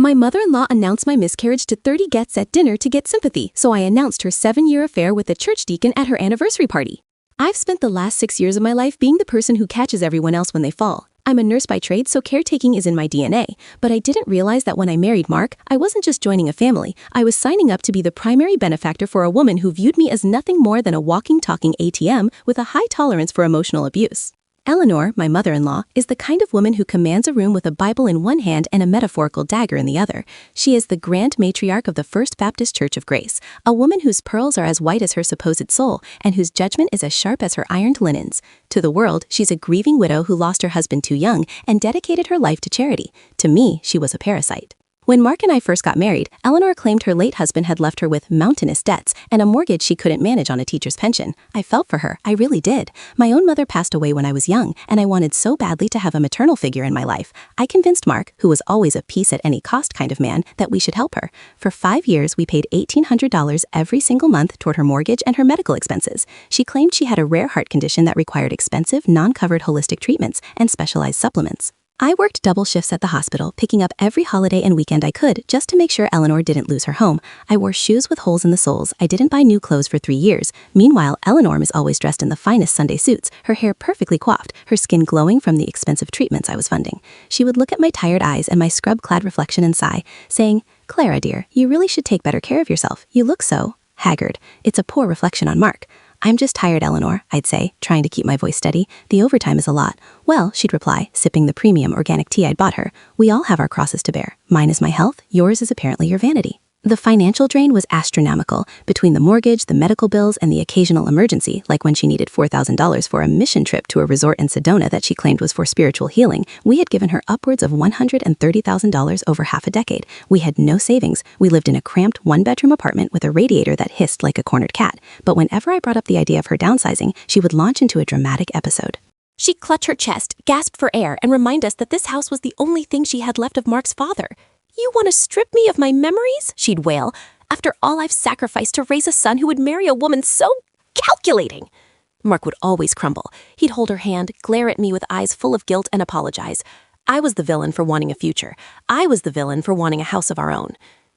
My mother-in-law announced my miscarriage to 30 guests at dinner to get sympathy, so I announced her 7-year affair with a church deacon at her anniversary party. I've spent the last 6 years of my life being the person who catches everyone else when they fall. I'm a nurse by trade, so caretaking is in my DNA, but I didn't realize that when I married Mark, I wasn't just joining a family, I was signing up to be the primary benefactor for a woman who viewed me as nothing more than a walking, talking ATM with a high tolerance for emotional abuse. Eleanor, my mother-in-law, is the kind of woman who commands a room with a Bible in one hand and a metaphorical dagger in the other. She is the grand matriarch of the First Baptist Church of Grace, a woman whose pearls are as white as her supposed soul and whose judgment is as sharp as her ironed linens. To the world, she's a grieving widow who lost her husband too young and dedicated her life to charity. To me, she was a parasite. When Mark and I first got married, Eleanor claimed her late husband had left her with mountainous debts and a mortgage she couldn't manage on a teacher's pension. I felt for her, I really did. My own mother passed away when I was young, and I wanted so badly to have a maternal figure in my life. I convinced Mark, who was always a peace at any cost kind of man, that we should help her. For 5 years, we paid $1,800 every single month toward her mortgage and her medical expenses. She claimed she had a rare heart condition that required expensive, non-covered holistic treatments and specialized supplements. I worked double shifts at the hospital, picking up every holiday and weekend I could, just to make sure Eleanor didn't lose her home. I wore shoes with holes in the soles. I didn't buy new clothes for 3 years. Meanwhile, Eleanor was always dressed in the finest Sunday suits, her hair perfectly coiffed, her skin glowing from the expensive treatments I was funding. She would look at my tired eyes and my scrub-clad reflection and sigh, saying, "Clara, dear, you really should take better care of yourself. You look so haggard." It's a poor reflection on Mark. "I'm just tired, Eleanor," I'd say, trying to keep my voice steady. "The overtime is a lot." "Well," she'd reply, sipping the premium organic tea I'd bought her, "we all have our crosses to bear. Mine is my health, yours is apparently your vanity." The financial drain was astronomical. Between the mortgage, the medical bills, and the occasional emergency, like when she needed $4,000 for a mission trip to a resort in Sedona that she claimed was for spiritual healing, we had given her upwards of $130,000 over half a decade. We had no savings. We lived in a cramped one-bedroom apartment with a radiator that hissed like a cornered cat. But whenever I brought up the idea of her downsizing, she would launch into a dramatic episode. She'd clutch her chest, gasp for air, and remind us that this house was the only thing she had left of Mark's father. "You want to strip me of my memories?" she'd wail. "After all I've sacrificed to raise a son who would marry a woman so calculating." Mark would always crumble. He'd hold her hand, glare at me with eyes full of guilt, and apologize. I was the villain for wanting a future. I was the villain for wanting a house of our own.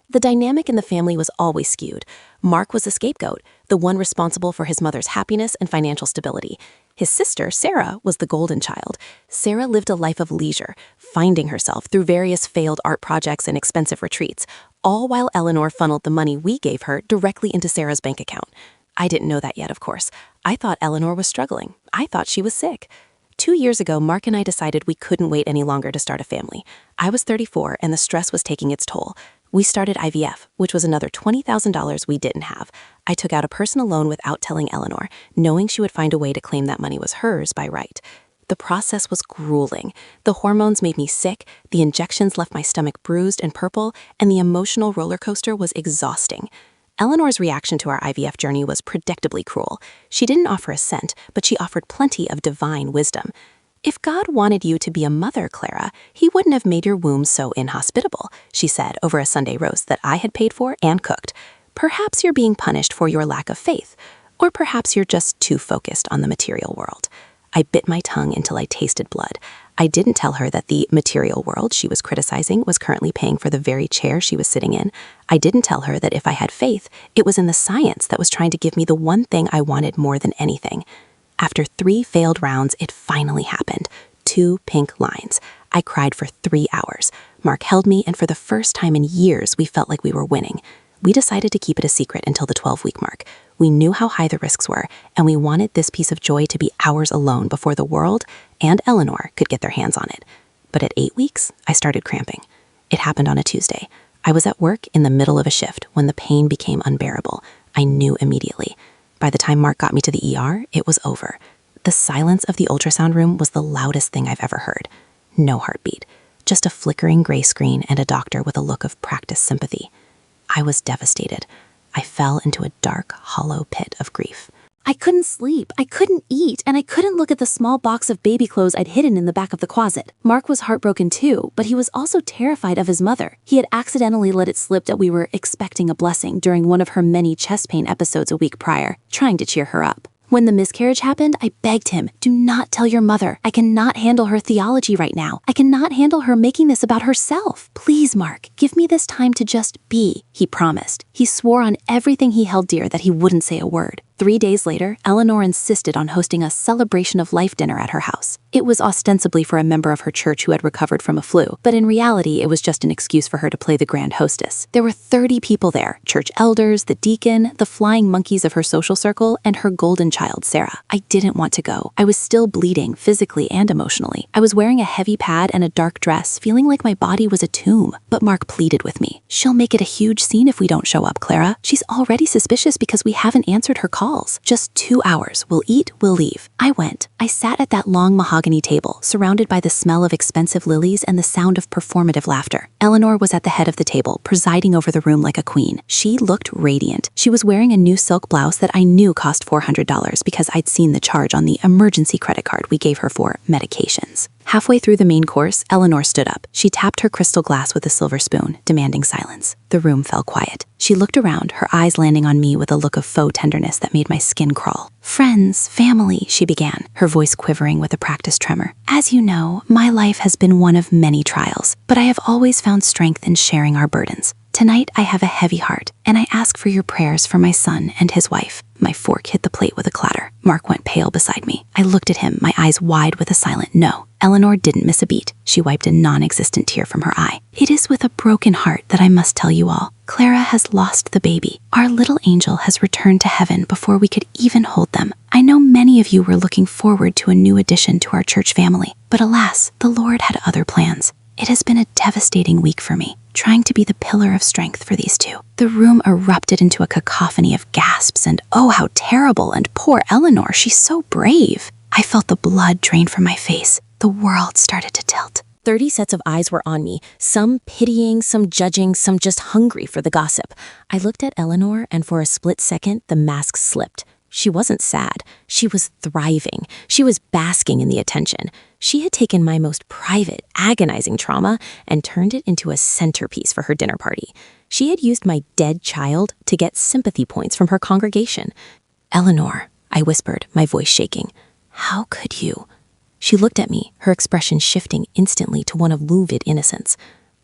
The dynamic in the family was always skewed. Mark was the scapegoat, the one responsible for his mother's happiness and financial stability. His sister, Sarah, was the golden child. Sarah lived a life of leisure, finding herself through various failed art projects and expensive retreats, all while Eleanor funneled the money we gave her directly into Sarah's bank account. I didn't know that yet, of course. I thought Eleanor was struggling. I thought she was sick. 2 years ago, Mark and I decided we couldn't wait any longer to start a family. I was 34, and the stress was taking its toll. We started IVF, which was another $20,000 we didn't have. I took out a personal loan without telling Eleanor, knowing she would find a way to claim that money was hers by right. The process was grueling. The hormones made me sick, the injections left my stomach bruised and purple, and the emotional roller coaster was exhausting. Eleanor's reaction to our IVF journey was predictably cruel. She didn't offer a cent, but she offered plenty of divine wisdom. "If God wanted you to be a mother, Clara, he wouldn't have made your womb so inhospitable," she said over a Sunday roast that I had paid for and cooked. "Perhaps you're being punished for your lack of faith, or perhaps you're just too focused on the material world." I bit my tongue until I tasted blood. I didn't tell her that the material world she was criticizing was currently paying for the very chair she was sitting in. I didn't tell her that if I had faith, it was in the science that was trying to give me the one thing I wanted more than anything. After 3 failed rounds, it finally happened. 2 pink lines. I cried for 3 hours. Mark held me, and for the first time in years, we felt like we were winning. We decided to keep it a secret until the 12-week mark. We knew how high the risks were, and we wanted this piece of joy to be ours alone before the world and Eleanor could get their hands on it. But at 8 weeks, I started cramping. It happened on a Tuesday. I was at work in the middle of a shift when the pain became unbearable. I knew immediately. By the time Mark got me to the ER, it was over. The silence of the ultrasound room was the loudest thing I've ever heard. No heartbeat. Just a flickering gray screen and a doctor with a look of practiced sympathy. I was devastated. I fell into a dark, hollow pit of grief. I couldn't sleep, I couldn't eat, and I couldn't look at the small box of baby clothes I'd hidden in the back of the closet. Mark was heartbroken too, but he was also terrified of his mother. He had accidentally let it slip that we were expecting a blessing during one of her many chest pain episodes a week prior, trying to cheer her up. When the miscarriage happened, I begged him, do not tell your mother. I cannot handle her theology right now. I cannot handle her making this about herself. Please, Mark, give me this time to just be, he promised. He swore on everything he held dear that he wouldn't say a word. 3 days later, Eleanor insisted on hosting a celebration of life dinner at her house. It was ostensibly for a member of her church who had recovered from a flu, but in reality, it was just an excuse for her to play the grand hostess. There were 30 people there, church elders, the deacon, the flying monkeys of her social circle, and her golden child, Sarah. I didn't want to go. I was still bleeding, physically and emotionally. I was wearing a heavy pad and a dark dress, feeling like my body was a tomb. But Mark pleaded with me. She'll make it a huge scene if we don't show up, Clara. She's already suspicious because we haven't answered her call. Just 2 hours. We'll eat, we'll leave. I went. I sat at that long mahogany table, surrounded by the smell of expensive lilies and the sound of performative laughter. Eleanor was at the head of the table, presiding over the room like a queen. She looked radiant. She was wearing a new silk blouse that I knew cost $400 because I'd seen the charge on the emergency credit card we gave her for medications. Halfway through the main course, Eleanor stood up. She tapped her crystal glass with a silver spoon, demanding silence. The room fell quiet. She looked around, her eyes landing on me with a look of faux tenderness that made my skin crawl. Friends, family, she began, her voice quivering with a practiced tremor. As you know, my life has been one of many trials, but I have always found strength in sharing our burdens. Tonight, I have a heavy heart, and I ask for your prayers for my son and his wife. My fork hit the plate with a clatter. Mark went pale beside me. I looked at him, my eyes wide with a silent no. Eleanor didn't miss a beat. She wiped a non-existent tear from her eye. It is with a broken heart that I must tell you all. Clara has lost the baby. Our little angel has returned to heaven before we could even hold them. I know many of you were looking forward to a new addition to our church family, but alas, the Lord had other plans. It has been a devastating week for me, trying to be the pillar of strength for these two. The room erupted into a cacophony of gasps and, oh, how terrible, and poor Eleanor, she's so brave. I felt the blood drain from my face. The world started to tilt. 30 sets of eyes were on me, some pitying, some judging, some just hungry for the gossip. I looked at Eleanor, and for a split second, the mask slipped. She wasn't sad. She was thriving. She was basking in the attention. She had taken my most private, agonizing trauma and turned it into a centerpiece for her dinner party. She had used my dead child to get sympathy points from her congregation. Eleanor, I whispered, my voice shaking. How could you? She looked at me, her expression shifting instantly to one of luvid innocence.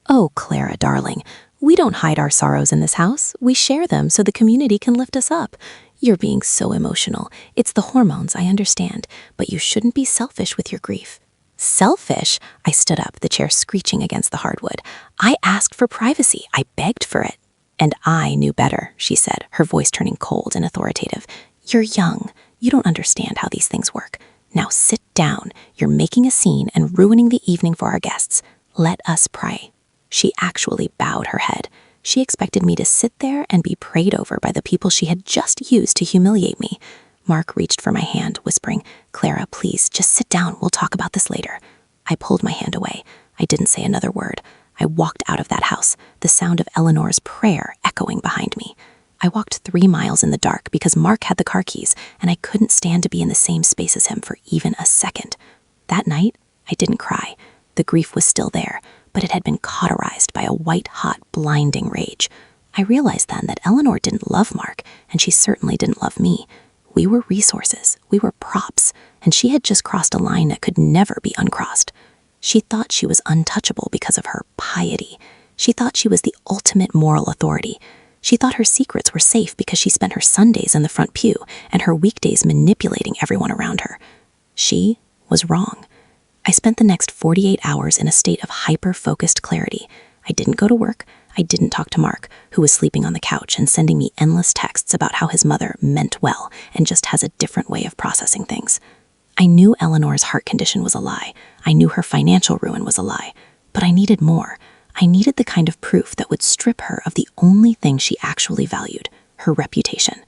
Oh, Clara, darling, we don't hide our sorrows in this house. We share them so the community can lift us up. You're being so emotional. It's the hormones, I understand, but you shouldn't be selfish with your grief. Selfish? I stood up, the chair screeching against the hardwood. I asked for privacy. I begged for it. And I knew better, she said, her voice turning cold and authoritative. You're young. You don't understand how these things work. Now sit down. You're making a scene and ruining the evening for our guests. Let us pray. She actually bowed her head. She expected me to sit there and be prayed over by the people she had just used to humiliate me. Mark reached for my hand, whispering, Clara, please, just sit down. We'll talk about this later. I pulled my hand away. I didn't say another word. I walked out of that house, the sound of Eleanor's prayer echoing behind me. I walked 3 miles in the dark because Mark had the car keys, and I couldn't stand to be in the same space as him for even a second. That night, I didn't cry. The grief was still there, but it had been cauterized by a white-hot, blinding rage. I realized then that Eleanor didn't love Mark, and she certainly didn't love me. We were resources, we were props, and she had just crossed a line that could never be uncrossed. She thought she was untouchable because of her piety. She thought she was the ultimate moral authority. She thought her secrets were safe because she spent her Sundays in the front pew and her weekdays manipulating everyone around her. She was wrong. I spent the next 48 hours in a state of hyper-focused clarity. I didn't go to work. I didn't talk to Mark, who was sleeping on the couch and sending me endless texts about how his mother meant well and just has a different way of processing things. I knew Eleanor's heart condition was a lie. I knew her financial ruin was a lie. But I needed more. I needed the kind of proof that would strip her of the only thing she actually valued, her reputation.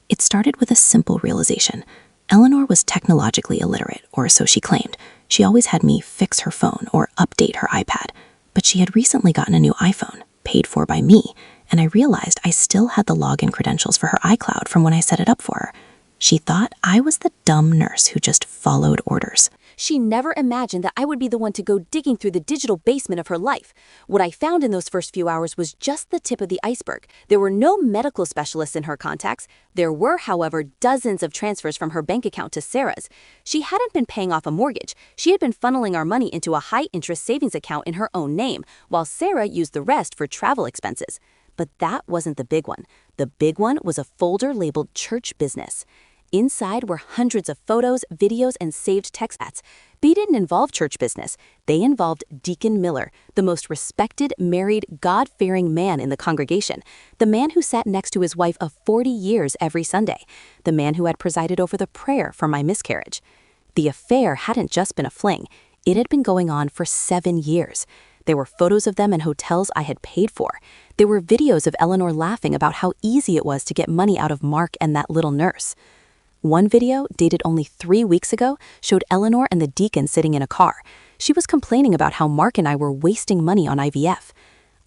It started with a simple realization. Eleanor was technologically illiterate, or so she claimed. She always had me fix her phone or update her iPad. But she had recently gotten a new iPhone, paid for by me, and I realized I still had the login credentials for her iCloud from when I set it up for her. She thought I was the dumb nurse who just followed orders. She never imagined that I would be the one to go digging through the digital basement of her life. What I found in those first few hours was just the tip of the iceberg. There were no medical specialists in her contacts. There were, however, dozens of transfers from her bank account to Sarah's. She hadn't been paying off a mortgage. She had been funneling our money into a high-interest savings account in her own name, while Sarah used the rest for travel expenses. But that wasn't the big one. The big one was a folder labeled church business. Inside were hundreds of photos, videos, and saved text chats. They didn't involve church business. They involved Deacon Miller, the most respected, married, God-fearing man in the congregation, the man who sat next to his wife of 40 years every Sunday, the man who had presided over the prayer for my miscarriage. The affair hadn't just been a fling. It had been going on for 7 years. There were photos of them in hotels I had paid for. There were videos of Eleanor laughing about how easy it was to get money out of Mark and that little nurse. One video, dated only 3 weeks ago, showed Eleanor and the deacon sitting in a car. She was complaining about how Mark and I were wasting money on IVF.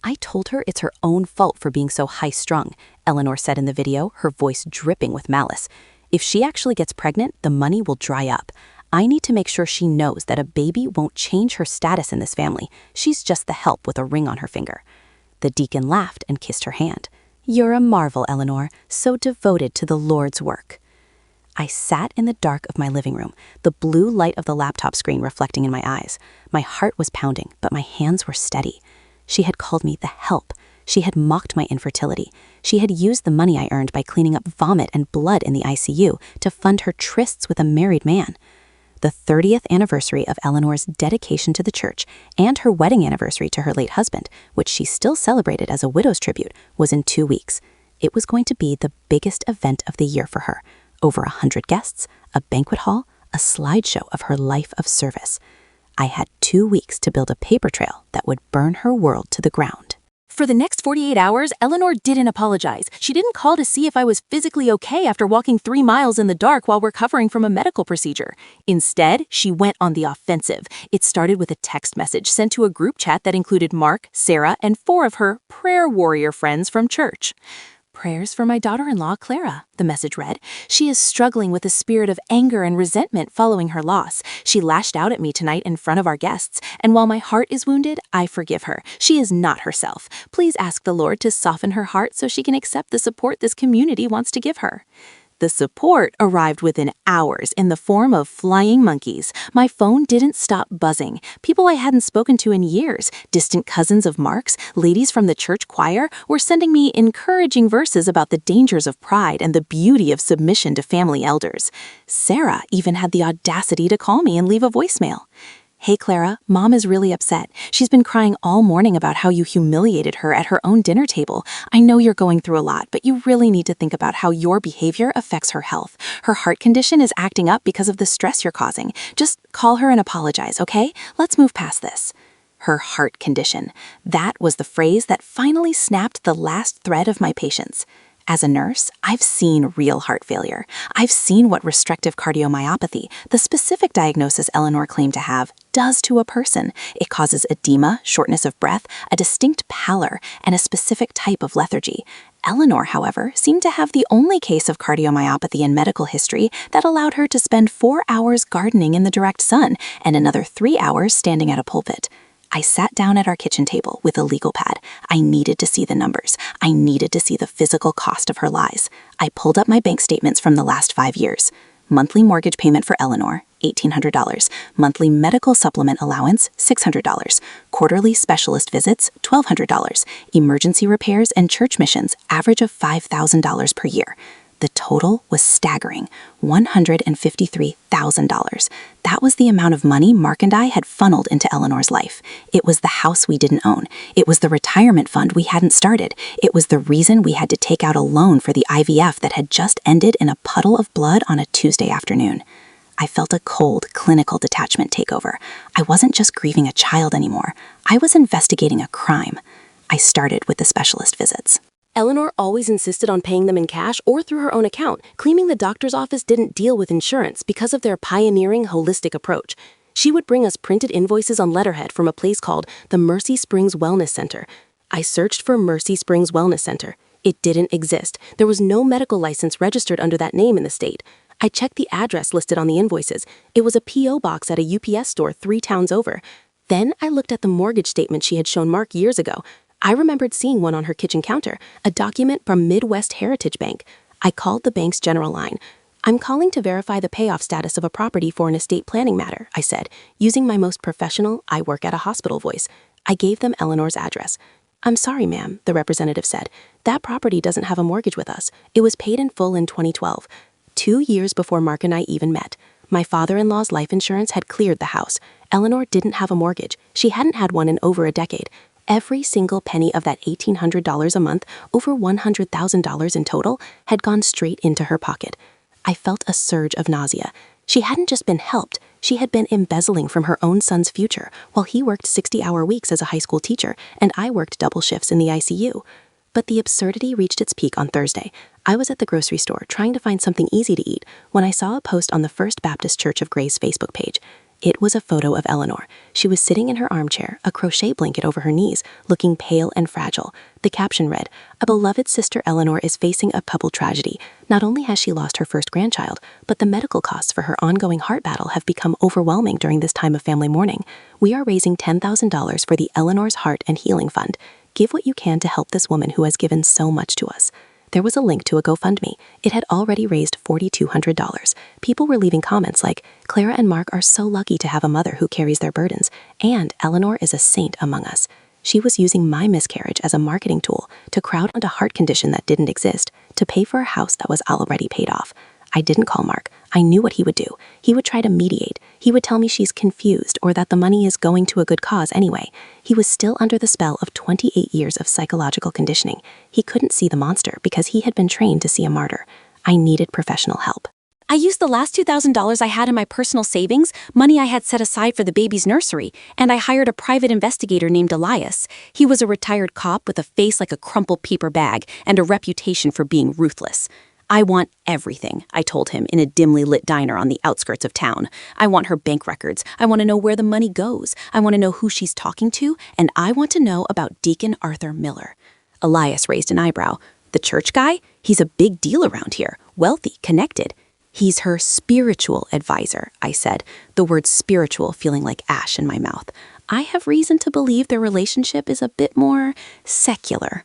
I told her it's her own fault for being so high-strung, Eleanor said in the video, her voice dripping with malice. If she actually gets pregnant, the money will dry up. I need to make sure she knows that a baby won't change her status in this family. She's just the help with a ring on her finger. The deacon laughed and kissed her hand. You're a marvel, Eleanor, so devoted to the Lord's work. I sat in the dark of my living room, the blue light of the laptop screen reflecting in my eyes. My heart was pounding, but my hands were steady. She had called me the help. She had mocked my infertility. She had used the money I earned by cleaning up vomit and blood in the ICU to fund her trysts with a married man. The 30th anniversary of Eleanor's dedication to the church and her wedding anniversary to her late husband, which she still celebrated as a widow's tribute, was in 2 weeks. It was going to be the biggest event of the year for her. Over 100 guests, a banquet hall, a slideshow of her life of service. I had 2 weeks to build a paper trail that would burn her world to the ground. For the next 48 hours, Eleanor didn't apologize. She didn't call to see if I was physically okay after walking 3 miles in the dark while recovering from a medical procedure. Instead, she went on the offensive. It started with a text message sent to a group chat that included Mark, Sarah, and 4 of her prayer warrior friends from church. Prayers for my daughter-in-law, Clara, the message read. She is struggling with a spirit of anger and resentment following her loss. She lashed out at me tonight in front of our guests, and while my heart is wounded, I forgive her. She is not herself. Please ask the Lord to soften her heart so she can accept the support this community wants to give her. The support arrived within hours in the form of flying monkeys. My phone didn't stop buzzing. People I hadn't spoken to in years, distant cousins of Mark's, ladies from the church choir, were sending me encouraging verses about the dangers of pride and the beauty of submission to family elders. Sarah even had the audacity to call me and leave a voicemail. Hey, Clara, Mom is really upset. She's been crying all morning about how you humiliated her at her own dinner table. I know you're going through a lot, but you really need to think about how your behavior affects her health. Her heart condition is acting up because of the stress you're causing. Just call her and apologize, okay? Let's move past this. Her heart condition. That was the phrase that finally snapped the last thread of my patience. As a nurse, I've seen real heart failure. I've seen what restrictive cardiomyopathy, the specific diagnosis Eleanor claimed to have, does to a person. It causes edema, shortness of breath, a distinct pallor, and a specific type of lethargy. Eleanor, however, seemed to have the only case of cardiomyopathy in medical history that allowed her to spend 4 hours gardening in the direct sun and another 3 hours standing at a pulpit. I sat down at our kitchen table with a legal pad. I needed to see the numbers. I needed to see the physical cost of her lies. I pulled up my bank statements from the last 5 years. Monthly mortgage payment for Eleanor, $1,800. Monthly medical supplement allowance, $600. Quarterly specialist visits, $1,200. Emergency repairs and church missions, average of $5,000 per year. The total was staggering, $153,000. That was the amount of money Mark and I had funneled into Eleanor's life. It was the house we didn't own. It was the retirement fund we hadn't started. It was the reason we had to take out a loan for the IVF that had just ended in a puddle of blood on a Tuesday afternoon. I felt a cold, clinical detachment take over. I wasn't just grieving a child anymore. I was investigating a crime. I started with the specialist visits. Eleanor always insisted on paying them in cash or through her own account, claiming the doctor's office didn't deal with insurance because of their pioneering holistic approach. She would bring us printed invoices on letterhead from a place called the Mercy Springs Wellness Center. I searched for Mercy Springs Wellness Center. It didn't exist. There was no medical license registered under that name in the state. I checked the address listed on the invoices. It was a P.O. box at a UPS store 3 towns over. Then I looked at the mortgage statement she had shown Mark years ago. I remembered seeing one on her kitchen counter, a document from Midwest Heritage Bank. I called the bank's general line. "I'm calling to verify the payoff status of a property for an estate planning matter," I said, using my most professional "I work at a hospital" voice. I gave them Eleanor's address. "I'm sorry, ma'am," the representative said. "That property doesn't have a mortgage with us. It was paid in full in 2012. 2 years before Mark and I even met. My father-in-law's life insurance had cleared the house. Eleanor didn't have a mortgage. She hadn't had one in over a decade. Every single penny of that $1,800 a month, over $100,000 in total, had gone straight into her pocket." I felt a surge of nausea. She hadn't just been helped, she had been embezzling from her own son's future, while he worked 60-hour weeks as a high school teacher, and I worked double shifts in the ICU. But the absurdity reached its peak on Thursday. I was at the grocery store trying to find something easy to eat when I saw a post on the First Baptist Church of Gray's Facebook page. It was a photo of Eleanor. She was sitting in her armchair, a crochet blanket over her knees, looking pale and fragile. The caption read, "A beloved sister Eleanor is facing a couple tragedy. Not only has she lost her first grandchild, but the medical costs for her ongoing heart battle have become overwhelming during this time of family mourning. We are raising $10,000 for the Eleanor's Heart and Healing Fund. Give what you can to help this woman who has given so much to us." There was a link to a GoFundMe. It had already raised $4,200. People were leaving comments like, "Clara and Mark are so lucky to have a mother who carries their burdens, and Eleanor is a saint among us." She was using my miscarriage as a marketing tool to crowd out a heart condition that didn't exist, to pay for a house that was already paid off. I didn't call Mark. I knew what he would do. He would try to mediate. He would tell me she's confused or that the money is going to a good cause anyway. He was still under the spell of 28 years of psychological conditioning. He couldn't see the monster because he had been trained to see a martyr. I needed professional help. I used the last $2,000 I had in my personal savings, money I had set aside for the baby's nursery, and I hired a private investigator named Elias. He was a retired cop with a face like a crumpled paper bag and a reputation for being ruthless. "I want everything," I told him in a dimly lit diner on the outskirts of town. "I want her bank records. I want to know where the money goes. I want to know who she's talking to, and I want to know about Deacon Arthur Miller." Elias raised an eyebrow. "The church guy? He's a big deal around here, wealthy, connected." "He's her spiritual advisor," I said, the word spiritual feeling like ash in my mouth. "I have reason to believe their relationship is a bit more secular."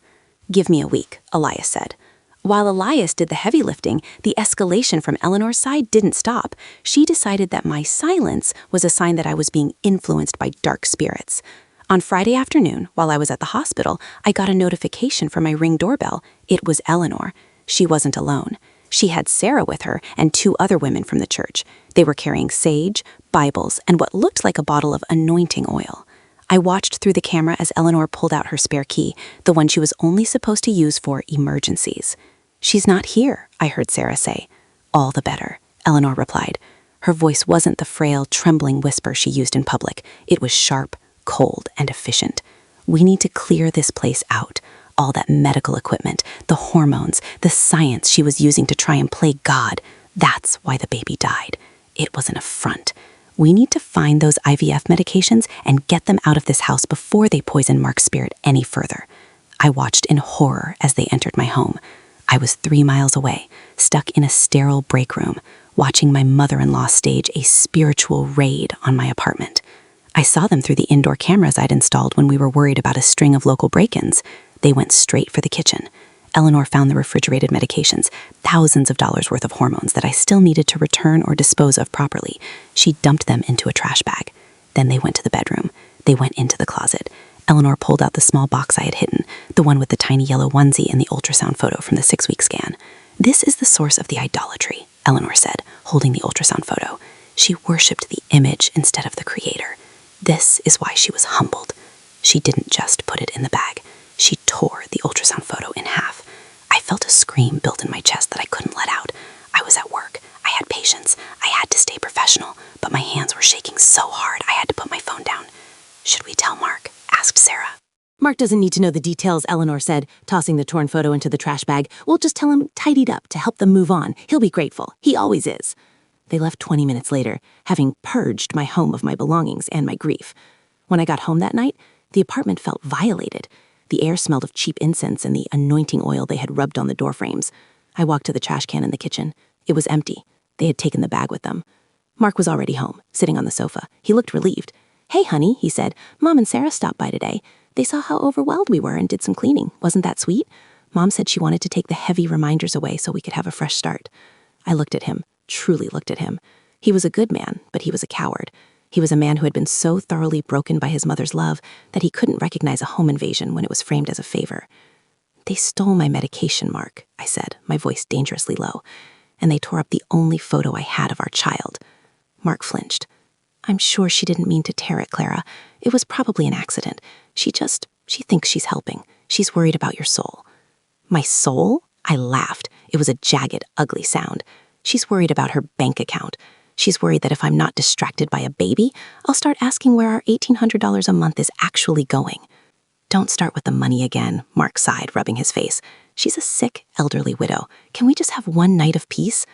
"Give me a week," Elias said. While Elias did the heavy lifting, the escalation from Eleanor's side didn't stop. She decided that my silence was a sign that I was being influenced by dark spirits. On Friday afternoon, while I was at the hospital, I got a notification from my Ring doorbell. It was Eleanor. She wasn't alone. She had Sarah with her and 2 other women from the church. They were carrying sage, Bibles, and what looked like a bottle of anointing oil. I watched through the camera as Eleanor pulled out her spare key, the one she was only supposed to use for emergencies. "She's not here," I heard Sarah say. "All the better," Eleanor replied. Her voice wasn't the frail, trembling whisper she used in public. It was sharp, cold, and efficient. "We need to clear this place out. All that medical equipment, the hormones, the science she was using to try and play God. That's why the baby died. It was an affront. We need to find those IVF medications and get them out of this house before they poison Mark's spirit any further." I watched in horror as they entered my home. I was 3 miles away, stuck in a sterile break room, watching my mother-in-law stage a spiritual raid on my apartment. I saw them through the indoor cameras I'd installed when we were worried about a string of local break-ins. They went straight for the kitchen. Eleanor found the refrigerated medications, thousands of dollars worth of hormones that I still needed to return or dispose of properly. She dumped them into a trash bag. Then they went to the bedroom. They went into the closet. Eleanor pulled out the small box I had hidden, the one with the tiny yellow onesie and the ultrasound photo from the 6-week scan. "This is the source of the idolatry," Eleanor said, holding the ultrasound photo. She worshipped the image instead of the creator. This is why she was humbled. She didn't just put it in the bag. She tore the ultrasound photo in half. I felt a scream built in my chest that I couldn't let out. I was at work. I had patience. I had to stay professional, but my hands were shaking so hard I had to put my phone down. "Should we tell Mark?" asked Sarah. "Mark doesn't need to know the details," Eleanor said, tossing the torn photo into the trash bag. "We'll just tell him tidied up to help them move on. He'll be grateful. He always is." They left 20 minutes later, having purged my home of my belongings and my grief. When I got home that night, the apartment felt violated. The air smelled of cheap incense and the anointing oil they had rubbed on the door frames. I walked to the trash can in the kitchen. It was empty. They had taken the bag with them. Mark was already home, sitting on the sofa. He looked relieved. "Hey, honey," he said. "Mom and Sarah stopped by today. They saw how overwhelmed we were and did some cleaning. Wasn't that sweet? Mom said she wanted to take the heavy reminders away so we could have a fresh start." I looked at him, truly looked at him. He was a good man, but he was a coward. He was a man who had been so thoroughly broken by his mother's love that he couldn't recognize a home invasion when it was framed as a favor. "They stole my medication, Mark," I said, my voice dangerously low, "and they tore up the only photo I had of our child." Mark flinched. "I'm sure she didn't mean to tear it, Clara. It was probably an accident. She thinks she's helping. She's worried about your soul." "My soul?" I laughed. It was a jagged, ugly sound. "She's worried about her bank account. She's worried that if I'm not distracted by a baby, I'll start asking where our $1,800 a month is actually going." "Don't start with the money again," Mark sighed, rubbing his face. "She's a sick, elderly widow. Can we just have one night of peace?"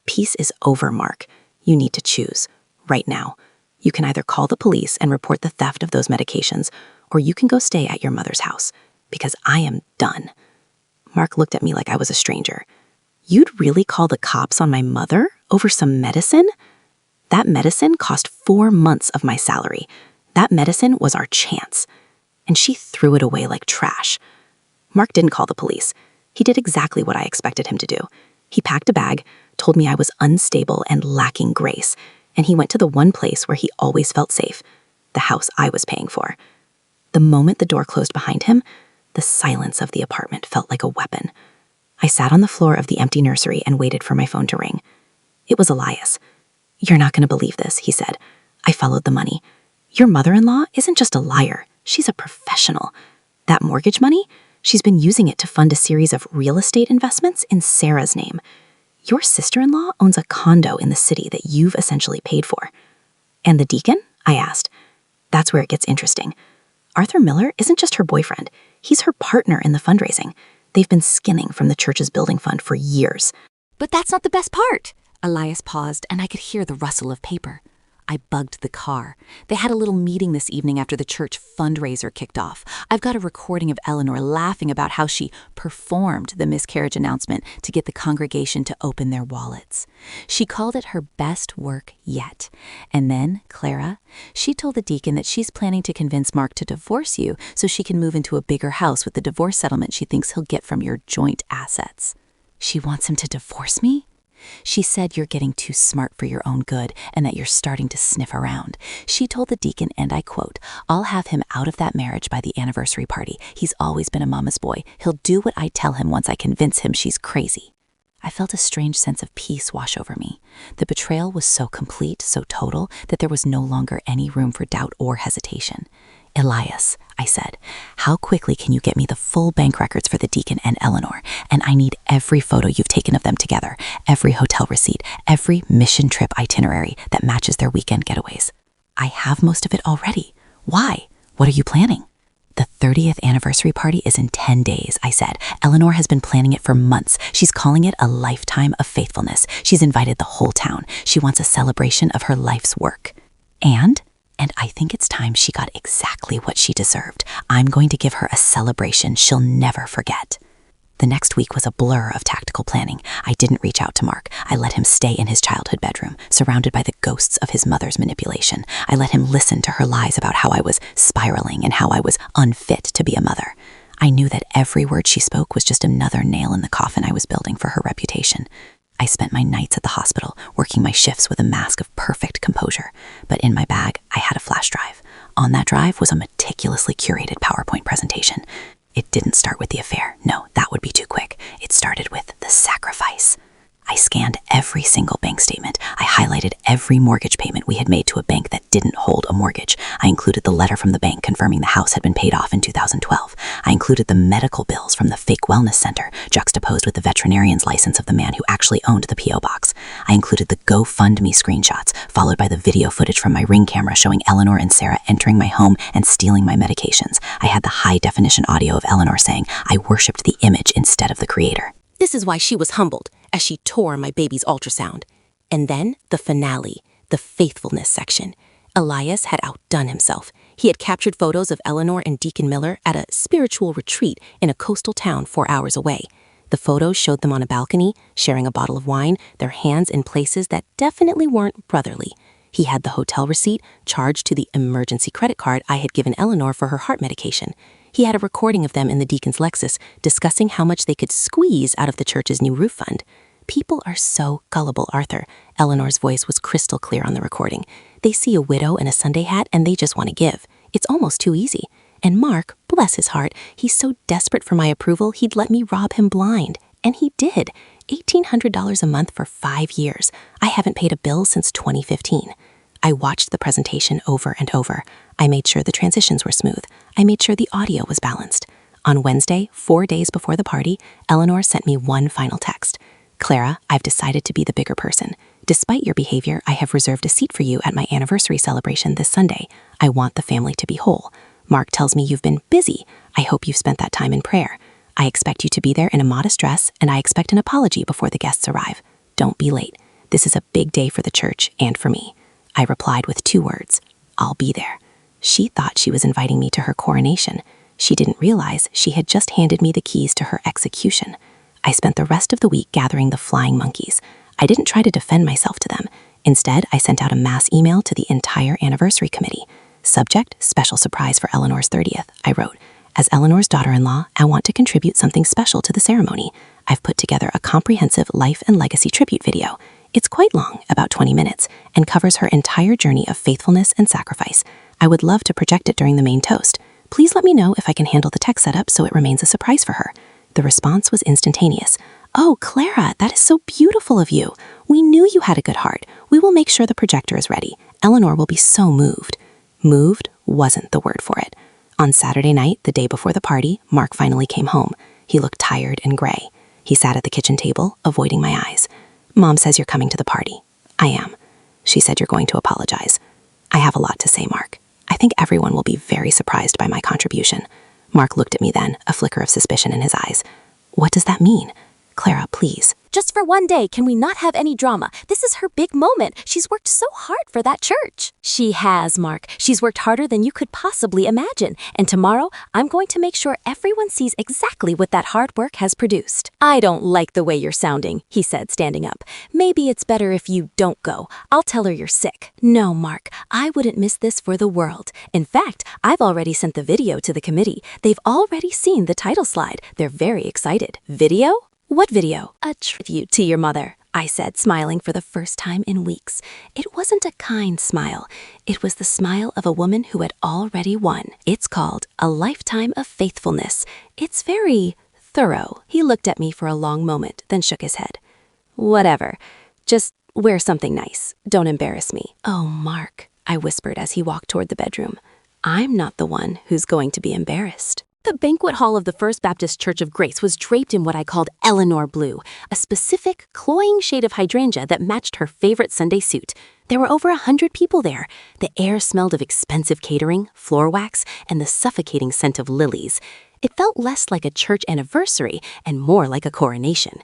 "Peace is over, Mark. You need to choose. Right now. You can either call the police and report the theft of those medications, or you can go stay at your mother's house. Because I am done." Mark looked at me like I was a stranger. "You'd really call the cops on my mother over some medicine?" "That medicine cost 4 months of my salary. That medicine was our chance. And she threw it away like trash." Mark didn't call the police. He did exactly what I expected him to do. He packed a bag, told me I was unstable and lacking grace, and he went to the one place where he always felt safe, the house I was paying for. The moment the door closed behind him, the silence of the apartment felt like a weapon. I sat on the floor of the empty nursery and waited for my phone to ring. It was Elias. "You're not going to believe this," he said. I followed the money. "Your mother-in-law isn't just a liar. She's a professional. That mortgage money? She's been using it to fund a series of real estate investments in Sarah's name. Your sister-in-law owns a condo in the city that you've essentially paid for." "And the deacon?" I asked. "That's where it gets interesting. Arthur Miller isn't just her boyfriend. He's her partner in the fundraising. They've been skimming from the church's building fund for years." But that's not the best part. Elias paused, and I could hear the rustle of paper. I bugged the car. They had a little meeting this evening after the church fundraiser kicked off. I've got a recording of Eleanor laughing about how she performed the miscarriage announcement to get the congregation to open their wallets. She called it her best work yet. And then, Clara, she told the deacon that she's planning to convince Mark to divorce you so she can move into a bigger house with the divorce settlement she thinks he'll get from your joint assets. She wants him to divorce me? She said you're getting too smart for your own good and that you're starting to sniff around. She told the deacon, and I quote, "I'll have him out of that marriage by the anniversary party. He's always been a mama's boy. He'll do what I tell him once I convince him she's crazy." I felt a strange sense of peace wash over me. The betrayal was so complete, so total, that there was no longer any room for doubt or hesitation. "Elias," I said, "how quickly can you get me the full bank records for the deacon and Eleanor? And I need every photo you've taken of them together, every hotel receipt, every mission trip itinerary that matches their weekend getaways." "I have most of it already. Why? What are you planning?" "The 30th anniversary party is in 10 days, I said. "Eleanor has been planning it for months. She's calling it a lifetime of faithfulness. She's invited the whole town. She wants a celebration of her life's work. And I think it's time she got exactly what she deserved. I'm going to give her a celebration she'll never forget." The next week was a blur of tactical planning. I didn't reach out to Mark. I let him stay in his childhood bedroom, surrounded by the ghosts of his mother's manipulation. I let him listen to her lies about how I was spiraling and how I was unfit to be a mother. I knew that every word she spoke was just another nail in the coffin I was building for her reputation. I spent my nights at the hospital, working my shifts with a mask of perfect composure. But in my bag, I had a flash drive. On that drive was a meticulously curated PowerPoint presentation. It didn't start with the affair. No, that would be too quick. It started with the sacrifice. I scanned every single bank statement. I highlighted every mortgage payment we had made to a bank that didn't hold a mortgage. I included the letter from the bank confirming the house had been paid off in 2012. I included the medical bills from the fake wellness center, juxtaposed with the veterinarian's license of the man who actually owned the P.O. box. I included the GoFundMe screenshots, followed by the video footage from my Ring camera showing Eleanor and Sarah entering my home and stealing my medications. I had the high-definition audio of Eleanor saying, "I worshipped the image instead of the creator." This is why she was humbled as she tore my baby's ultrasound. And then the finale, the faithfulness section. Elias had outdone himself. He had captured photos of Eleanor and Deacon Miller at a spiritual retreat in a coastal town 4 hours away. The photos showed them on a balcony, sharing a bottle of wine, their hands in places that definitely weren't brotherly. He had the hotel receipt charged to the emergency credit card I had given Eleanor for her heart medication. He had a recording of them in the deacon's Lexus discussing how much they could squeeze out of the church's new roof fund. People are so gullible, Arthur. Eleanor's voice was crystal clear on the recording. They see a widow in a Sunday hat and they just want to give. It's almost too easy. And Mark, bless his heart, he's so desperate for my approval he'd let me rob him blind. And he did. $1,800 a month for 5 years. I haven't paid a bill since 2015. I watched the presentation over and over. I made sure the transitions were smooth. I made sure the audio was balanced. On Wednesday, 4 days before the party, Eleanor sent me one final text. Clara, I've decided to be the bigger person. Despite your behavior, I have reserved a seat for you at my anniversary celebration this Sunday. I want the family to be whole. Mark tells me you've been busy. I hope you've spent that time in prayer. I expect you to be there in a modest dress, and I expect an apology before the guests arrive. Don't be late. This is a big day for the church and for me. I replied with 2 words. I'll be there. She thought she was inviting me to her coronation. She didn't realize she had just handed me the keys to her execution. I spent the rest of the week gathering the flying monkeys. I didn't try to defend myself to them. Instead, I sent out a mass email to the entire anniversary committee. Subject, special surprise for Eleanor's 30th, I wrote. As Eleanor's daughter-in-law, I want to contribute something special to the ceremony. I've put together a comprehensive life and legacy tribute video. It's quite long, about 20 minutes, and covers her entire journey of faithfulness and sacrifice. I would love to project it during the main toast. Please let me know if I can handle the tech setup so it remains a surprise for her. The response was instantaneous. Oh, Clara, that is so beautiful of you. We knew you had a good heart. We will make sure the projector is ready. Eleanor will be so moved. Moved wasn't the word for it. On Saturday night, the day before the party, Mark finally came home. He looked tired and gray. He sat at the kitchen table, avoiding my eyes. Mom says you're coming to the party. I am. She said you're going to apologize. I have a lot to say, Mark. I think everyone will be very surprised by my contribution. Mark looked at me then, a flicker of suspicion in his eyes. What does that mean? Clara, please. Just for one day, can we not have any drama? This is her big moment. She's worked so hard for that church. She has, Mark. She's worked harder than you could possibly imagine. And tomorrow, I'm going to make sure everyone sees exactly what that hard work has produced. I don't like the way you're sounding, he said, standing up. Maybe it's better if you don't go. I'll tell her you're sick. No, Mark, I wouldn't miss this for the world. In fact, I've already sent the video to the committee. They've already seen the title slide. They're very excited. Video? What video? A tribute to your mother, I said, smiling for the first time in weeks. It wasn't a kind smile. It was the smile of a woman who had already won. It's called A Lifetime of Faithfulness. It's very thorough. He looked at me for a long moment, then shook his head. Whatever. Just wear something nice. Don't embarrass me. Oh, Mark, I whispered as he walked toward the bedroom. I'm not the one who's going to be embarrassed. The banquet hall of the First Baptist Church of Grace was draped in what I called Eleanor blue, a specific, cloying shade of hydrangea that matched her favorite Sunday suit. There were over 100 people there. The air smelled of expensive catering, floor wax, and the suffocating scent of lilies. It felt less like a church anniversary and more like a coronation.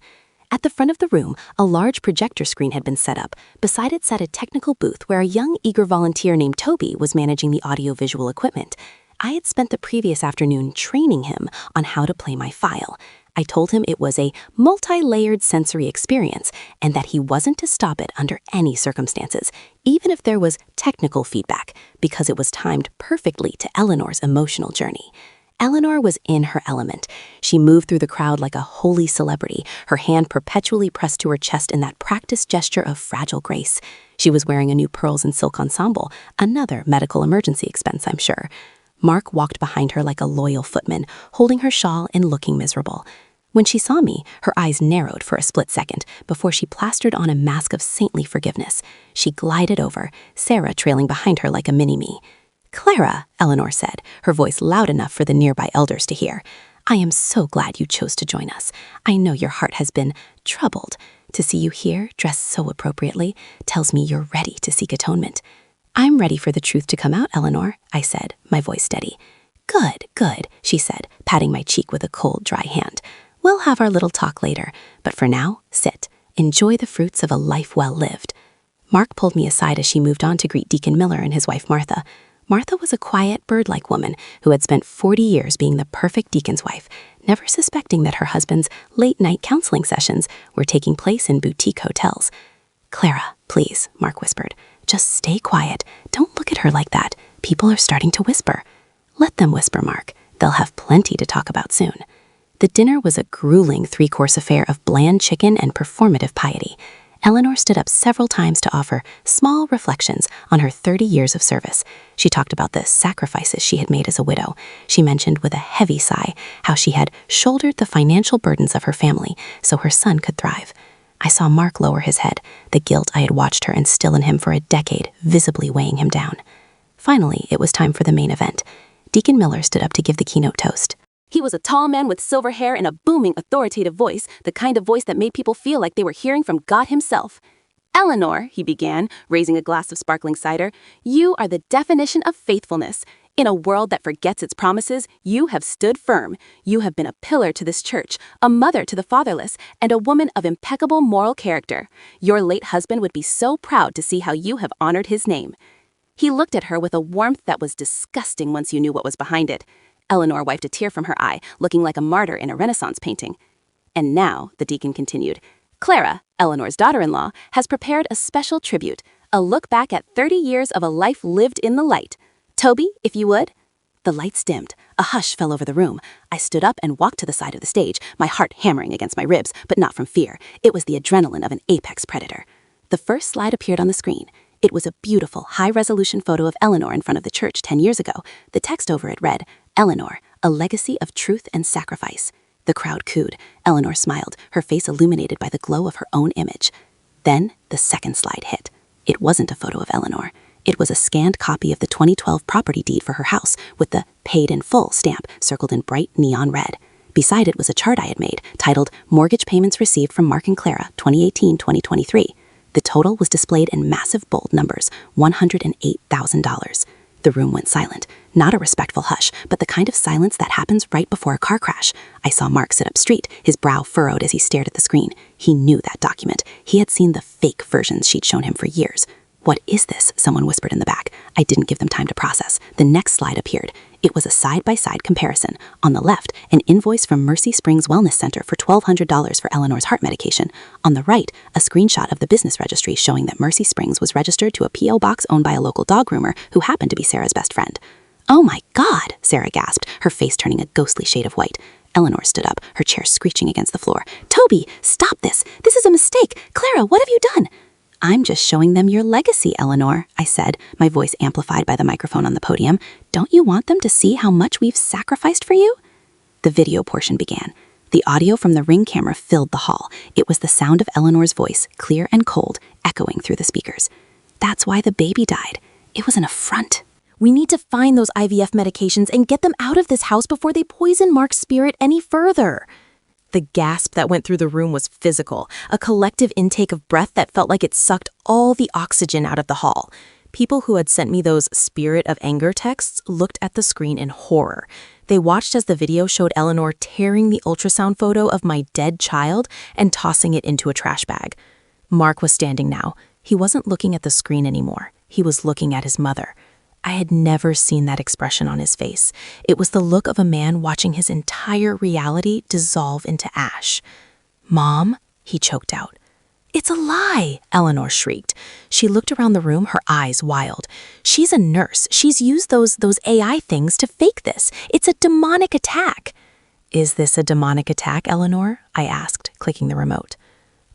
At the front of the room, a large projector screen had been set up. Beside it sat a technical booth where a young, eager volunteer named Toby was managing the audiovisual equipment. I had spent the previous afternoon training him on how to play my file. I told him it was a multi-layered sensory experience and that he wasn't to stop it under any circumstances, even if there was technical feedback, because it was timed perfectly to Eleanor's emotional journey. Eleanor was in her element. She moved through the crowd like a holy celebrity, her hand perpetually pressed to her chest in that practiced gesture of fragile grace. She was wearing a new pearls and silk ensemble, another medical emergency expense, I'm sure. Mark walked behind her like a loyal footman, holding her shawl and looking miserable. When she saw me, her eyes narrowed for a split second before she plastered on a mask of saintly forgiveness. She glided over, Sarah trailing behind her like a mini-me. Clara, Eleanor said, her voice loud enough for the nearby elders to hear. I am so glad you chose to join us. I know your heart has been troubled. To see you here, dressed so appropriately, tells me you're ready to seek atonement. I'm ready for the truth to come out, Eleanor, I said, my voice steady. Good, good, she said, patting my cheek with a cold, dry hand. We'll have our little talk later, but for now, sit. Enjoy the fruits of a life well lived. Mark pulled me aside as she moved on to greet Deacon Miller and his wife Martha. Martha was a quiet, bird-like woman who had spent 40 years being the perfect deacon's wife, never suspecting that her husband's late-night counseling sessions were taking place in boutique hotels. "Clara, please," Mark whispered. "Just stay quiet. Don't look at her like that. People are starting to whisper." "Let them whisper, Mark. They'll have plenty to talk about soon." The dinner was a grueling 3-course affair of bland chicken and performative piety. Eleanor stood up several times to offer small reflections on her 30 years of service. She talked about the sacrifices she had made as a widow. She mentioned with a heavy sigh how she had shouldered the financial burdens of her family so her son could thrive. I saw Mark lower his head, the guilt I had watched her instill in him for a decade visibly weighing him down. Finally, it was time for the main event. Deacon Miller stood up to give the keynote toast. He was a tall man with silver hair and a booming, authoritative voice, the kind of voice that made people feel like they were hearing from God himself. "Eleanor," he began, raising a glass of sparkling cider, "you are the definition of faithfulness. In a world that forgets its promises, you have stood firm. You have been a pillar to this church, a mother to the fatherless, and a woman of impeccable moral character. Your late husband would be so proud to see how you have honored his name." He looked at her with a warmth that was disgusting once you knew what was behind it. Eleanor wiped a tear from her eye, looking like a martyr in a Renaissance painting. "And now," the deacon continued, "Clara, Eleanor's daughter-in-law, has prepared a special tribute, a look back at 30 years of a life lived in the light. Toby, if you would." The lights dimmed. A hush fell over the room. I stood up and walked to the side of the stage, my heart hammering against my ribs, but not from fear. It was the adrenaline of an apex predator. The first slide appeared on the screen. It was a beautiful, high-resolution photo of Eleanor in front of the church 10 years ago. The text over it read, "Eleanor, a legacy of truth and sacrifice." The crowd cooed. Eleanor smiled, her face illuminated by the glow of her own image. Then the second slide hit. It wasn't a photo of Eleanor. It was a scanned copy of the 2012 property deed for her house with the "paid in full" stamp circled in bright neon red. Beside it was a chart I had made, titled "Mortgage Payments Received from Mark and Clara, 2018-2023. The total was displayed in massive bold numbers, $108,000. The room went silent. Not a respectful hush, but the kind of silence that happens right before a car crash. I saw Mark sit up straight, his brow furrowed as he stared at the screen. He knew that document. He had seen the fake versions she'd shown him for years. "What is this?" someone whispered in the back. I didn't give them time to process. The next slide appeared. It was a side-by-side comparison. On the left, an invoice from Mercy Springs Wellness Center for $1,200 for Eleanor's heart medication. On the right, a screenshot of the business registry showing that Mercy Springs was registered to a P.O. box owned by a local dog groomer who happened to be Sarah's best friend. "Oh my God," Sarah gasped, her face turning a ghostly shade of white. Eleanor stood up, her chair screeching against the floor. "Toby, stop this! This is a mistake! Clara, what have you done?" "I'm just showing them your legacy, Eleanor," I said, my voice amplified by the microphone on the podium. "Don't you want them to see how much we've sacrificed for you?" The video portion began. The audio from the Ring camera filled the hall. It was the sound of Eleanor's voice, clear and cold, echoing through the speakers. "That's why the baby died. It was an affront." We need to find those IVF medications and get them out of this house before they poison Mark's spirit any further. The gasp that went through the room was physical, a collective intake of breath that felt like it sucked all the oxygen out of the hall. People who had sent me those spirit of anger texts looked at the screen in horror. They watched as the video showed Eleanor tearing the ultrasound photo of my dead child and tossing it into a trash bag. Mark was standing now. He wasn't looking at the screen anymore. He was looking at his mother. I had never seen that expression on his face. It was the look of a man watching his entire reality dissolve into ash. "Mom," he choked out. "It's a lie," Eleanor shrieked. She looked around the room, her eyes wild. "She's a nurse. She's used those AI things to fake this. It's a demonic attack." "Is this a demonic attack, Eleanor?" I asked, clicking the remote.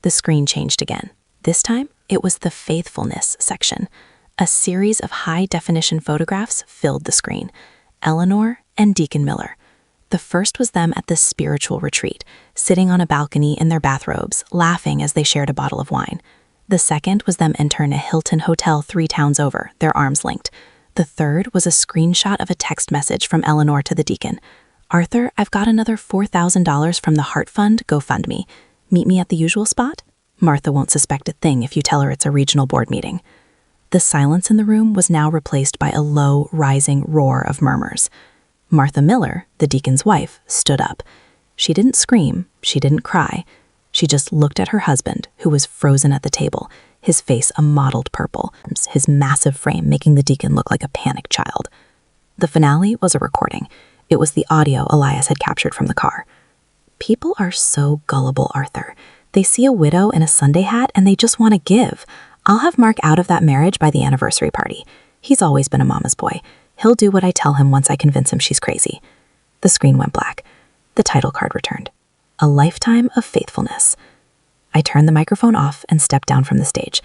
The screen changed again. This time, it was the faithfulness section. A series of high-definition photographs filled the screen. Eleanor and Deacon Miller. The first was them at this spiritual retreat, sitting on a balcony in their bathrobes, laughing as they shared a bottle of wine. The second was them entering a Hilton hotel 3 towns over, their arms linked. The third was a screenshot of a text message from Eleanor to the deacon. "Arthur, I've got another $4,000 from the Heart Fund. Go fund me. Meet me at the usual spot? Martha won't suspect a thing if you tell her it's a regional board meeting." The silence in the room was now replaced by a low, rising roar of murmurs. Martha Miller, the deacon's wife, stood up. She didn't scream, she didn't cry. She just looked at her husband, who was frozen at the table, his face a mottled purple, his massive frame making the deacon look like a panicked child. The finale was a recording. It was the audio Elias had captured from the car. People are so gullible, Arthur. They see a widow in a Sunday hat and they just want to give. I'll have Mark out of that marriage by the anniversary party. He's always been a mama's boy. He'll do what I tell him once I convince him she's crazy. The screen went black. The title card returned. A Lifetime of Faithfulness. I turned the microphone off and stepped down from the stage.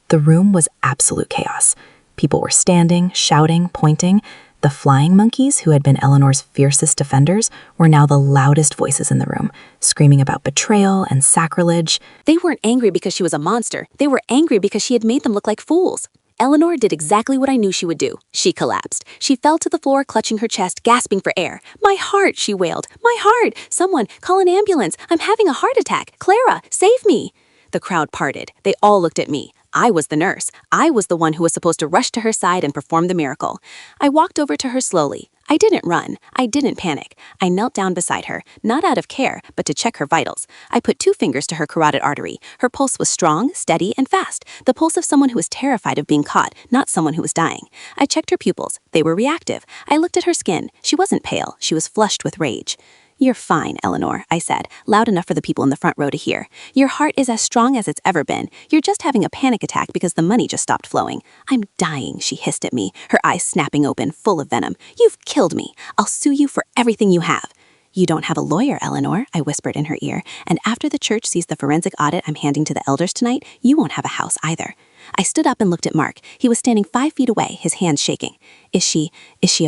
The room was absolute chaos. People were standing, shouting, pointing. The flying monkeys, who had been Eleanor's fiercest defenders, were now the loudest voices in the room, screaming about betrayal and sacrilege. They weren't angry because she was a monster. They were angry because she had made them look like fools. Eleanor did exactly what I knew she would do. She collapsed. She fell to the floor, clutching her chest, gasping for air. "My heart," she wailed. "My heart! Someone, call an ambulance. I'm having a heart attack. Clara, save me!" The crowd parted. They all looked at me. I was the nurse. I was the one who was supposed to rush to her side and perform the miracle. I walked over to her slowly. I didn't run. I didn't panic. I knelt down beside her, not out of care, but to check her vitals. I put 2 fingers to her carotid artery. Her pulse was strong, steady, and fast. The pulse of someone who was terrified of being caught, not someone who was dying. I checked her pupils. They were reactive. I looked at her skin. She wasn't pale. She was flushed with rage. "You're fine, Eleanor," I said, loud enough for the people in the front row to hear. "Your heart is as strong as it's ever been. You're just having a panic attack because the money just stopped flowing." "I'm dying," she hissed at me, her eyes snapping open, full of venom. "You've killed me. I'll sue you for everything you have." "You don't have a lawyer, Eleanor," I whispered in her ear, "and after the church sees the forensic audit I'm handing to the elders tonight, you won't have a house either." I stood up and looked at Mark. He was standing 5 feet away, his hands shaking. Is she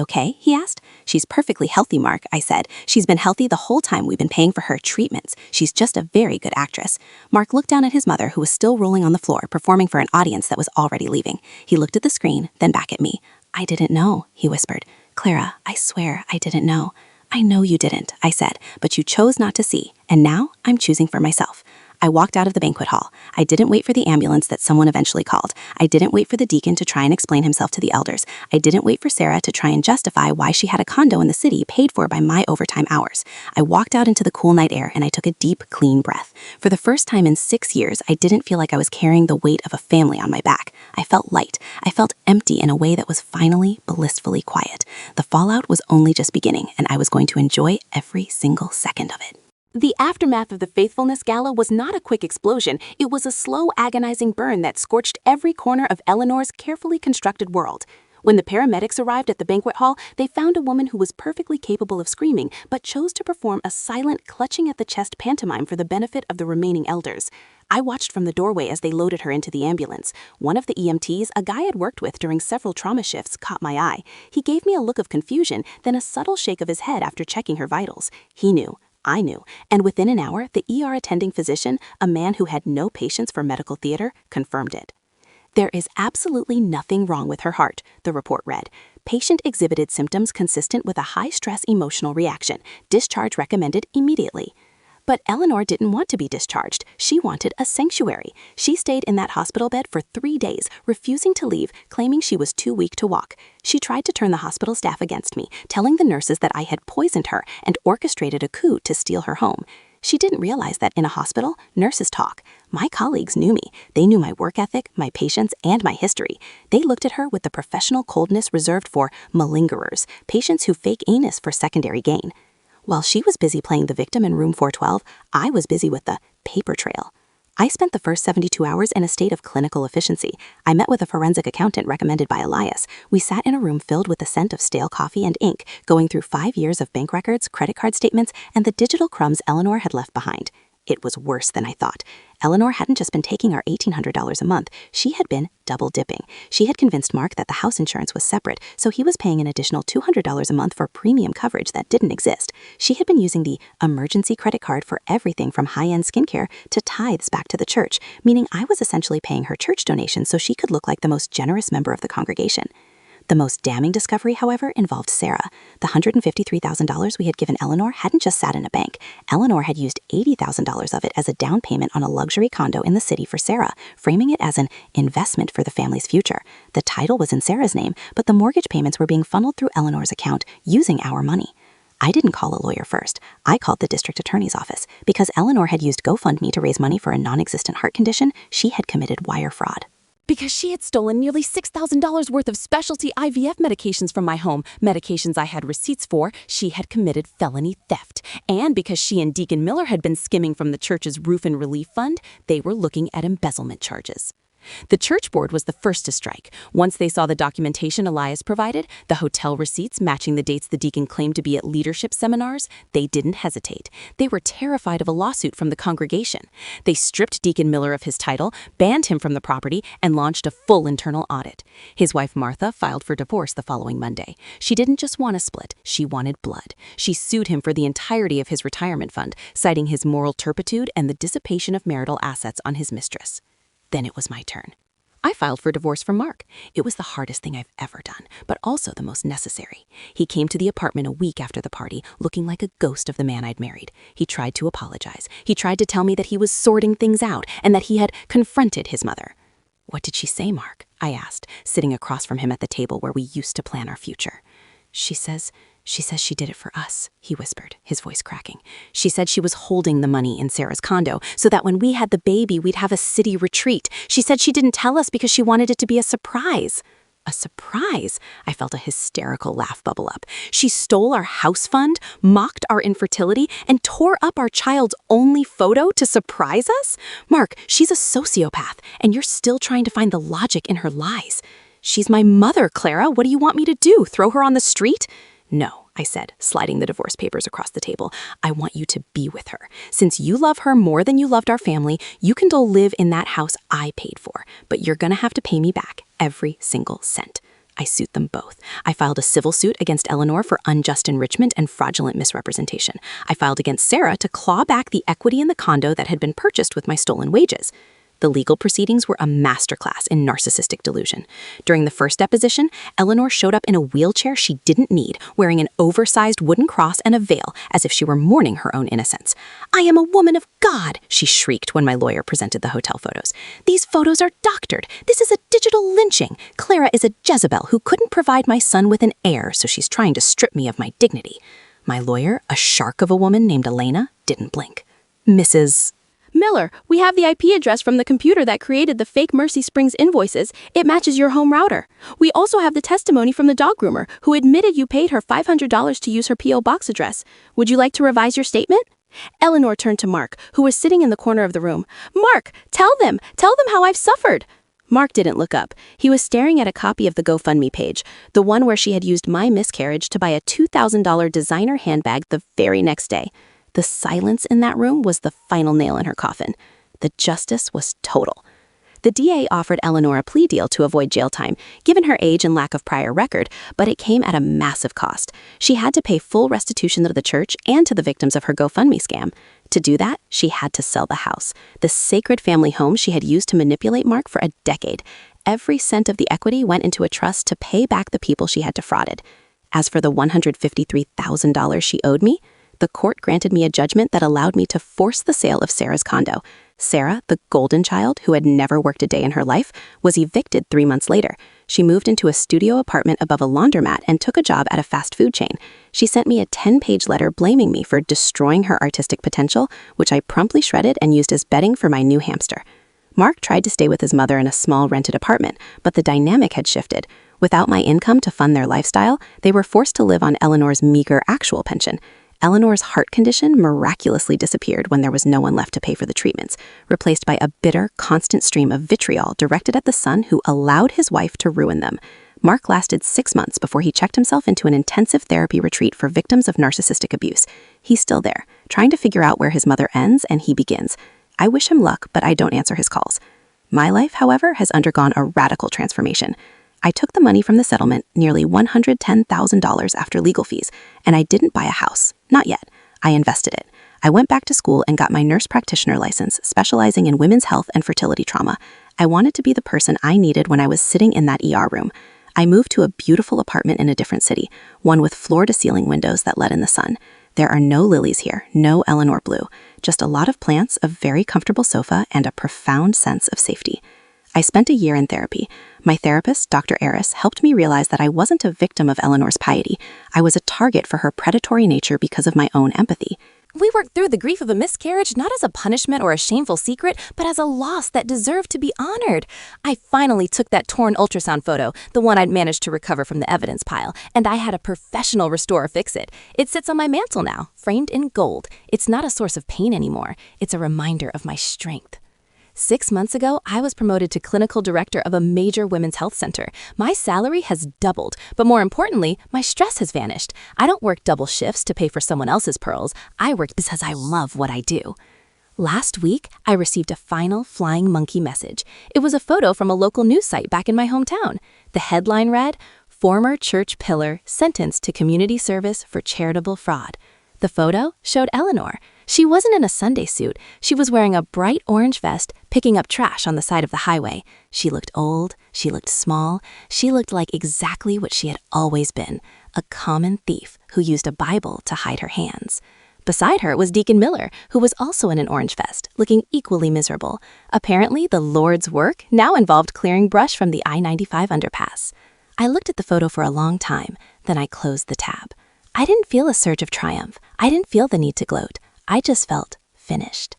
okay?" he asked. "She's perfectly healthy, Mark," I said. "She's been healthy the whole time we've been paying for her treatments. She's just a very good actress." Mark looked down at his mother, who was still rolling on the floor, performing for an audience that was already leaving. He looked at the screen, then back at me. "I didn't know," he whispered. "Clara, I swear I didn't know." "I know you didn't," I said, "but you chose not to see, and now I'm choosing for myself." I walked out of the banquet hall. I didn't wait for the ambulance that someone eventually called. I didn't wait for the deacon to try and explain himself to the elders. I didn't wait for Sarah to try and justify why she had a condo in the city paid for by my overtime hours. I walked out into the cool night air and I took a deep, clean breath. For the first time in 6 years, I didn't feel like I was carrying the weight of a family on my back. I felt light. I felt empty in a way that was finally blissfully quiet. The fallout was only just beginning, and I was going to enjoy every single second of it. The aftermath of the Faithfulness Gala was not a quick explosion. It was a slow, agonizing burn that scorched every corner of Eleanor's carefully constructed world. When the paramedics arrived at the banquet hall, they found a woman who was perfectly capable of screaming, but chose to perform a silent, clutching at the chest pantomime for the benefit of the remaining elders. I watched from the doorway as they loaded her into the ambulance. One of the EMTs, a guy I'd worked with during several trauma shifts, caught my eye. He gave me a look of confusion, then a subtle shake of his head after checking her vitals. He knew. I knew, and within an hour, the ER attending physician, a man who had no patience for medical theater, confirmed it. "There is absolutely nothing wrong with her heart," the report read. "Patient exhibited symptoms consistent with a high-stress emotional reaction. Discharge recommended immediately." But Eleanor didn't want to be discharged. She wanted a sanctuary. She stayed in that hospital bed for 3 days, refusing to leave, claiming she was too weak to walk. She tried to turn the hospital staff against me, telling the nurses that I had poisoned her and orchestrated a coup to steal her home. She didn't realize that in a hospital, nurses talk. My colleagues knew me. They knew my work ethic, my patience, and my history. They looked at her with the professional coldness reserved for malingerers, patients who fake anus for secondary gain. While she was busy playing the victim in room 412, I was busy with the paper trail. I spent the first 72 hours in a state of clinical efficiency. I met with a forensic accountant recommended by Elias. We sat in a room filled with the scent of stale coffee and ink, going through 5 years of bank records, credit card statements, and the digital crumbs Eleanor had left behind. It was worse than I thought. Eleanor hadn't just been taking our $1,800 a month, she had been double dipping. She had convinced Mark that the house insurance was separate, so he was paying an additional $200 a month for premium coverage that didn't exist. She had been using the emergency credit card for everything from high-end skincare to tithes back to the church, meaning I was essentially paying her church donations so she could look like the most generous member of the congregation. The most damning discovery, however, involved Sarah. The $153,000 we had given Eleanor hadn't just sat in a bank. Eleanor had used $80,000 of it as a down payment on a luxury condo in the city for Sarah, framing it as an investment for the family's future. The title was in Sarah's name, but the mortgage payments were being funneled through Eleanor's account using our money. I didn't call a lawyer first. I called the district attorney's office. Because Eleanor had used GoFundMe to raise money for a non-existent heart condition, she had committed wire fraud. Because she had stolen nearly $6,000 worth of specialty IVF medications from my home, medications I had receipts for, she had committed felony theft. And because she and Deacon Miller had been skimming from the church's roof and relief fund, they were looking at embezzlement charges. The church board was the first to strike. Once they saw the documentation Elias provided, the hotel receipts matching the dates the deacon claimed to be at leadership seminars, they didn't hesitate. They were terrified of a lawsuit from the congregation. They stripped Deacon Miller of his title, banned him from the property, and launched a full internal audit. His wife Martha filed for divorce the following Monday. She didn't just want a split, she wanted blood. She sued him for the entirety of his retirement fund, citing his moral turpitude and the dissipation of marital assets on his mistress. Then it was my turn. I filed for divorce from Mark. It was the hardest thing I've ever done, but also the most necessary. He came to the apartment a week after the party, looking like a ghost of the man I'd married. He tried to apologize. He tried to tell me that he was sorting things out and that he had confronted his mother. "What did she say, Mark?" I asked, sitting across from him at the table where we used to plan our future. She says she did it for us," he whispered, his voice cracking. "She said she was holding the money in Sarah's condo so that when we had the baby, we'd have a city retreat. She said she didn't tell us because she wanted it to be a surprise." A surprise? I felt a hysterical laugh bubble up. She stole our house fund, mocked our infertility, and tore up our child's only photo to surprise us? Mark, she's a sociopath, and you're still trying to find the logic in her lies. "She's my mother, Clara. What do you want me to do? Throw her on the street?" "No," I said, sliding the divorce papers across the table. "I want you to be with her. Since you love her more than you loved our family, you can go live in that house I paid for, but you're gonna have to pay me back every single cent." I sued them both. I filed a civil suit against Eleanor for unjust enrichment and fraudulent misrepresentation. I filed against Sarah to claw back the equity in the condo that had been purchased with my stolen wages. The legal proceedings were a masterclass in narcissistic delusion. During the first deposition, Eleanor showed up in a wheelchair she didn't need, wearing an oversized wooden cross and a veil, as if she were mourning her own innocence. "I am a woman of God," she shrieked when my lawyer presented the hotel photos. "These photos are doctored. This is a digital lynching. Clara is a Jezebel who couldn't provide my son with an heir, so she's trying to strip me of my dignity." My lawyer, a shark of a woman named Elena, didn't blink. "Mrs. Miller, we have the IP address from the computer that created the fake Mercy Springs invoices. It matches your home router. We also have the testimony from the dog groomer, who admitted you paid her $500 to use her P.O. box address. Would you like to revise your statement?" Eleanor turned to Mark, who was sitting in the corner of the room. "Mark, tell them how I've suffered." Mark didn't look up. He was staring at a copy of the GoFundMe page, the one where she had used my miscarriage to buy a $2,000 designer handbag the very next day. The silence in that room was the final nail in her coffin. The justice was total. The DA offered Eleanor a plea deal to avoid jail time, given her age and lack of prior record, but it came at a massive cost. She had to pay full restitution to the church and to the victims of her GoFundMe scam. To do that, she had to sell the house, the sacred family home she had used to manipulate Mark for a decade. Every cent of the equity went into a trust to pay back the people she had defrauded. As for the $153,000 she owed me, the court granted me a judgment that allowed me to force the sale of Sarah's condo. Sarah, the golden child who had never worked a day in her life, was evicted 3 months later. She moved into a studio apartment above a laundromat and took a job at a fast food chain. She sent me a 10-page letter blaming me for destroying her artistic potential, which I promptly shredded and used as bedding for my new hamster. Mark tried to stay with his mother in a small rented apartment, but the dynamic had shifted. Without my income to fund their lifestyle, they were forced to live on Eleanor's meager actual pension. Eleanor's heart condition miraculously disappeared when there was no one left to pay for the treatments, replaced by a bitter, constant stream of vitriol directed at the son who allowed his wife to ruin them. Mark lasted 6 months before he checked himself into an intensive therapy retreat for victims of narcissistic abuse. He's still there, trying to figure out where his mother ends and he begins. I wish him luck, but I don't answer his calls. My life, however, has undergone a radical transformation. I took the money from the settlement, nearly $110,000 after legal fees, and I didn't buy a house. Not yet. I invested it. I went back to school and got my nurse practitioner license, specializing in women's health and fertility trauma. I wanted to be the person I needed when I was sitting in that ER room. I moved to a beautiful apartment in a different city, one with floor-to-ceiling windows that let in the sun. There are no lilies here, no Eleanor blue, just a lot of plants, a very comfortable sofa, and a profound sense of safety. I spent a year in therapy. My therapist, Dr. Eris, helped me realize that I wasn't a victim of Eleanor's piety. I was a target for her predatory nature because of my own empathy. We worked through the grief of a miscarriage not as a punishment or a shameful secret, but as a loss that deserved to be honored. I finally took that torn ultrasound photo, the one I'd managed to recover from the evidence pile, and I had a professional restorer fix it. It sits on my mantle now, framed in gold. It's not a source of pain anymore. It's a reminder of my strength. 6 months ago, I was promoted to clinical director of a major women's health center. My salary has doubled, but more importantly, my stress has vanished. I don't work double shifts to pay for someone else's pearls. I work because I love what I do. Last week, I received a final flying monkey message. It was a photo from a local news site back in my hometown. The headline read, "Former church pillar sentenced to community service for charitable fraud." The photo showed Eleanor. She wasn't in a Sunday suit. She was wearing a bright orange vest, picking up trash on the side of the highway. She looked old. She looked small. She looked like exactly what she had always been, a common thief who used a Bible to hide her hands. Beside her was Deacon Miller, who was also in an orange vest, looking equally miserable. Apparently, the Lord's work now involved clearing brush from the I-95 underpass. I looked at the photo for a long time, then I closed the tab. I didn't feel a surge of triumph. I didn't feel the need to gloat. I just felt finished.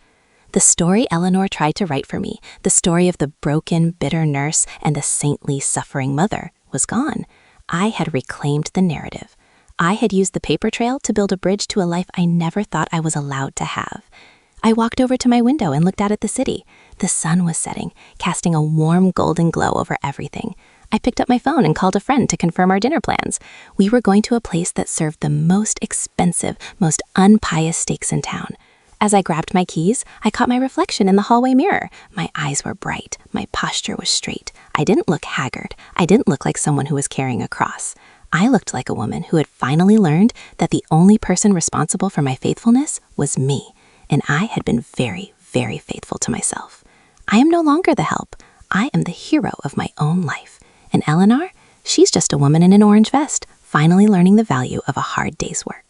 The story Eleanor tried to write for me, the story of the broken, bitter nurse and the saintly, suffering mother, was gone. I had reclaimed the narrative. I had used the paper trail to build a bridge to a life I never thought I was allowed to have. I walked over to my window and looked out at the city. The sun was setting, casting a warm golden glow over everything. I picked up my phone and called a friend to confirm our dinner plans. We were going to a place that served the most expensive, most unpious steaks in town. As I grabbed my keys, I caught my reflection in the hallway mirror. My eyes were bright. My posture was straight. I didn't look haggard. I didn't look like someone who was carrying a cross. I looked like a woman who had finally learned that the only person responsible for my faithfulness was me, and I had been very, very faithful to myself. I am no longer the help. I am the hero of my own life. And Eleanor, she's just a woman in an orange vest, finally learning the value of a hard day's work.